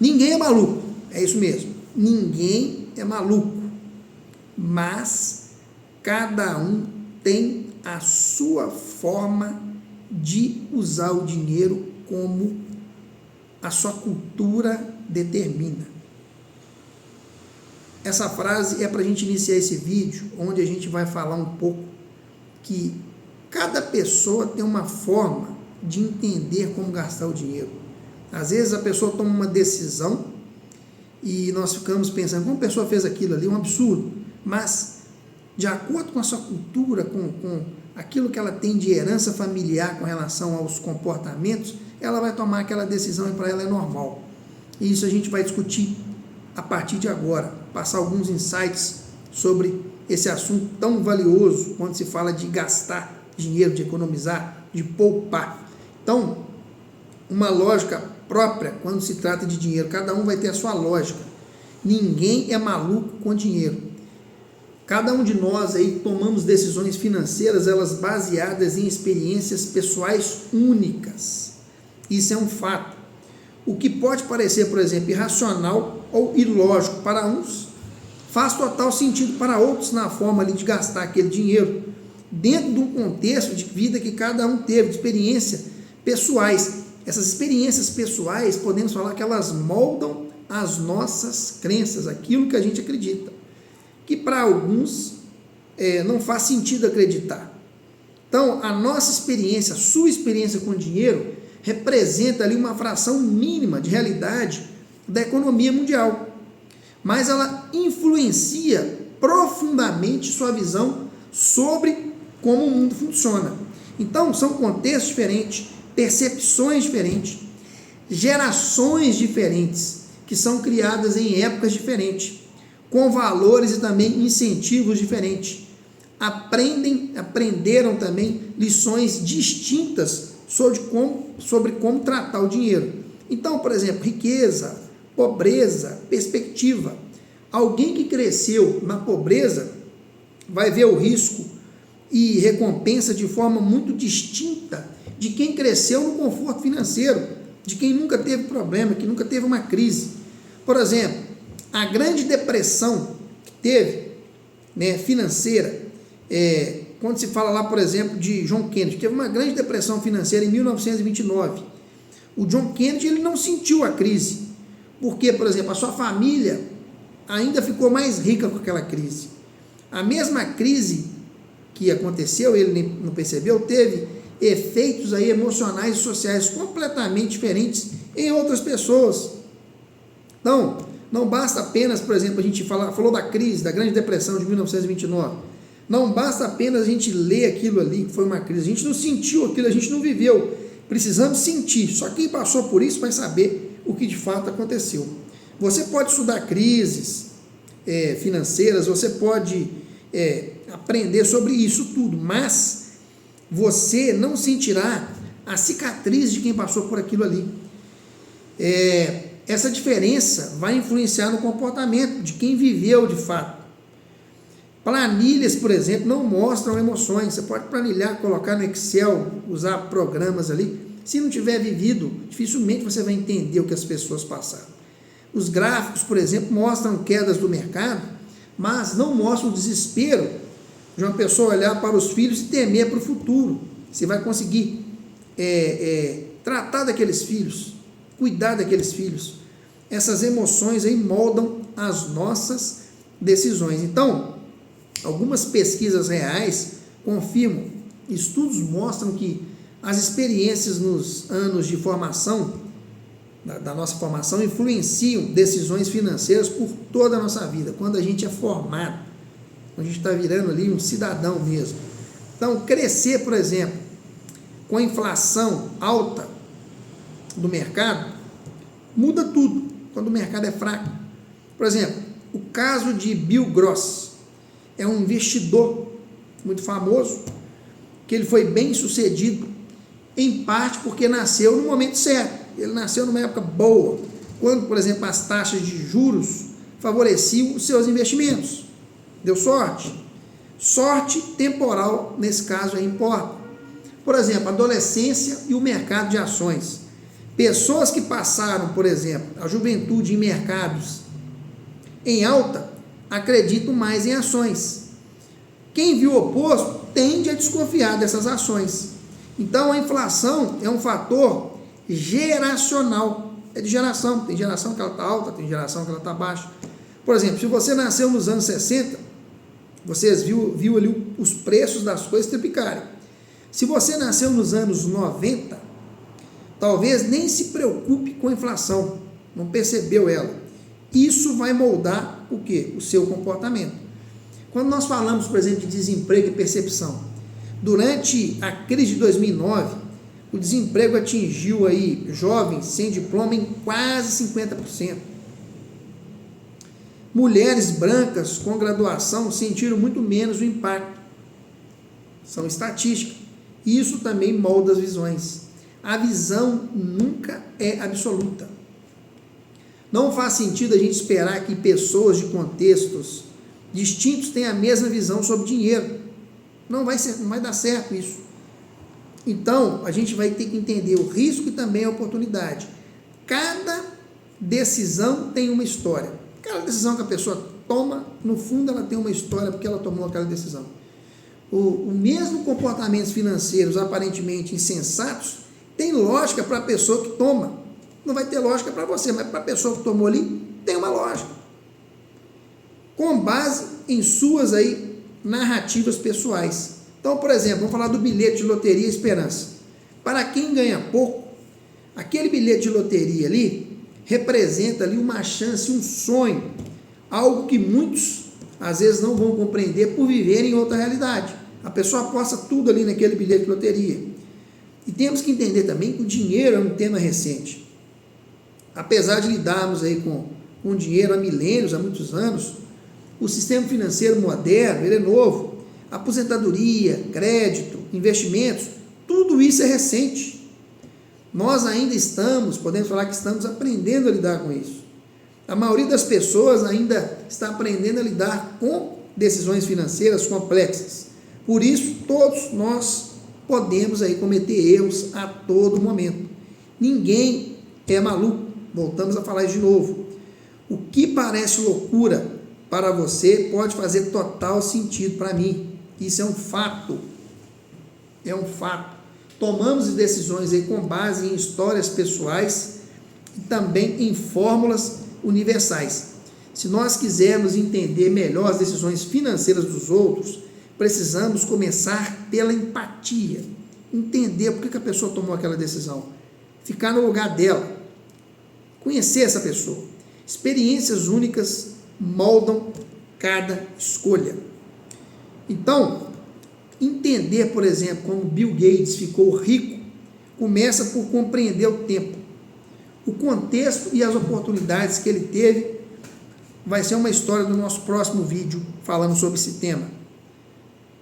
Ninguém é maluco, é isso mesmo, ninguém é maluco, mas cada um tem a sua forma de usar o dinheiro como a sua cultura determina. Essa frase é para a gente iniciar esse vídeo, onde a gente vai falar um pouco que cada pessoa tem uma forma de entender como gastar o dinheiro. Às vezes a pessoa toma uma decisão e nós ficamos pensando, como a pessoa fez aquilo ali, um absurdo, mas de acordo com a sua cultura, com aquilo que ela tem de herança familiar com relação aos comportamentos, ela vai tomar aquela decisão e para ela é normal. E isso a gente vai discutir a partir de agora, passar alguns insights sobre esse assunto tão valioso quando se fala de gastar dinheiro, de economizar, de poupar. Então, uma lógica própria quando se trata de dinheiro, cada um vai ter a sua lógica. Ninguém é maluco com dinheiro. Cada um de nós aí tomamos decisões financeiras, elas baseadas em experiências pessoais únicas. Isso é um fato. O que pode parecer, por exemplo, irracional ou ilógico para uns, faz total sentido para outros na forma ali de gastar aquele dinheiro, dentro de um contexto de vida que cada um teve, de experiências pessoais. Essas experiências pessoais, podemos falar que elas moldam as nossas crenças, aquilo que a gente acredita, que para alguns não faz sentido acreditar. Então, a nossa experiência, a sua experiência com o dinheiro, representa ali uma fração mínima de realidade da economia mundial, mas ela influencia profundamente sua visão sobre como o mundo funciona. Então, são contextos diferentes, percepções diferentes, gerações diferentes, que são criadas em épocas diferentes, com valores e também incentivos diferentes. Aprenderam também lições distintas sobre como tratar o dinheiro. Então, por exemplo, riqueza, pobreza, perspectiva. Alguém que cresceu na pobreza vai ver o risco e recompensa de forma muito distinta de quem cresceu no conforto financeiro, de quem nunca teve problema, que nunca teve uma crise. Por exemplo, a grande depressão que teve, financeira, quando se fala lá, por exemplo, de John Kennedy, teve uma grande depressão financeira em 1929. O John Kennedy ele não sentiu a crise, porque, por exemplo, a sua família ainda ficou mais rica com aquela crise. A mesma crise que aconteceu, ele não percebeu, teve efeitos aí emocionais e sociais completamente diferentes em outras pessoas. Então, não basta apenas, por exemplo, a gente falou da crise, da Grande Depressão de 1929, não basta apenas a gente ler aquilo ali, que foi uma crise, a gente não sentiu aquilo, a gente não viveu, precisamos sentir, só quem passou por isso vai saber o que de fato aconteceu. Você pode estudar crises financeiras, você pode aprender sobre isso tudo, mas você não sentirá a cicatriz de quem passou por aquilo ali. Essa diferença vai influenciar no comportamento de quem viveu de fato. Planilhas, por exemplo, não mostram emoções. Você pode planilhar, colocar no Excel, usar programas ali. Se não tiver vivido, dificilmente você vai entender o que as pessoas passaram. Os gráficos, por exemplo, mostram quedas do mercado, mas não mostram o desespero de uma pessoa olhar para os filhos e temer para o futuro. Você vai conseguir tratar daqueles filhos, cuidar daqueles filhos. Essas emoções aí moldam as nossas decisões. Então, algumas pesquisas reais confirmam, estudos mostram que as experiências nos anos de formação, da nossa formação, influenciam decisões financeiras por toda a nossa vida, quando a gente é formado, quando a gente está virando ali um cidadão mesmo. Então, crescer, por exemplo, com a inflação alta do mercado, muda tudo quando o mercado é fraco. Por exemplo, o caso de Bill Gross, é um investidor muito famoso, que ele foi bem sucedido, em parte porque nasceu no momento certo. Ele nasceu numa época boa, quando, por exemplo, as taxas de juros favoreciam os seus investimentos. Deu sorte? Sorte temporal, nesse caso, importa. Por exemplo, a adolescência e o mercado de ações. Pessoas que passaram, por exemplo, a juventude em mercados em alta, acreditam mais em ações. Quem viu o oposto tende a desconfiar dessas ações. Então, a inflação é um fator geracional. É de geração. Tem geração que ela está alta, tem geração que ela está baixa. Por exemplo, se você nasceu nos anos 60, vocês viu ali os preços das coisas triplicarem. Se você nasceu nos anos 90, talvez nem se preocupe com a inflação, não percebeu ela. Isso vai moldar o quê? O seu comportamento. Quando nós falamos, por exemplo, de desemprego e percepção, durante a crise de 2009, o desemprego atingiu aí jovens sem diploma em quase 50%. Mulheres brancas com graduação sentiram muito menos o impacto. São estatísticas. Isso também molda as visões. A visão nunca é absoluta. Não faz sentido a gente esperar que pessoas de contextos distintos tenham a mesma visão sobre dinheiro. Não vai dar certo isso. Então, a gente vai ter que entender o risco e também a oportunidade. Cada decisão tem uma história. Cada decisão que a pessoa toma, no fundo, ela tem uma história porque ela tomou aquela decisão. O mesmo comportamentos financeiros aparentemente insensatos tem lógica para a pessoa que toma. Não vai ter lógica para você, mas para a pessoa que tomou ali, tem uma lógica. Com base em suas aí narrativas pessoais. Então, por exemplo, vamos falar do bilhete de loteria Esperança. Para quem ganha pouco, aquele bilhete de loteria ali representa ali uma chance, um sonho, algo que muitos às vezes não vão compreender por viverem em outra realidade. A pessoa aposta tudo ali naquele bilhete de loteria. E temos que entender também que o dinheiro é um tema recente. Apesar de lidarmos aí com dinheiro há milênios, há muitos anos, o sistema financeiro moderno, ele é novo. Aposentadoria, crédito, investimentos, tudo isso é recente. Nós ainda podemos falar que estamos aprendendo a lidar com isso. A maioria das pessoas ainda está aprendendo a lidar com decisões financeiras complexas. Por isso, todos nós podemos aí cometer erros a todo momento. Ninguém é maluco. Voltamos a falar isso de novo. O que parece loucura para você pode fazer total sentido para mim. Isso é um fato. É um fato. Tomamos decisões aí com base em histórias pessoais e também em fórmulas universais. Se nós quisermos entender melhor as decisões financeiras dos outros, precisamos começar pela empatia. Entender por que a pessoa tomou aquela decisão. Ficar no lugar dela. Conhecer essa pessoa. Experiências únicas moldam cada escolha. Então, entender, por exemplo, como Bill Gates ficou rico, começa por compreender o tempo. O contexto e as oportunidades que ele teve vai ser uma história do nosso próximo vídeo falando sobre esse tema.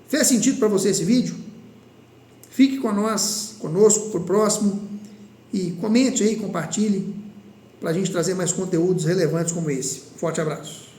Fez sentido para você esse vídeo? Fique conosco para o próximo e comente aí, compartilhe para a gente trazer mais conteúdos relevantes como esse. Forte abraço.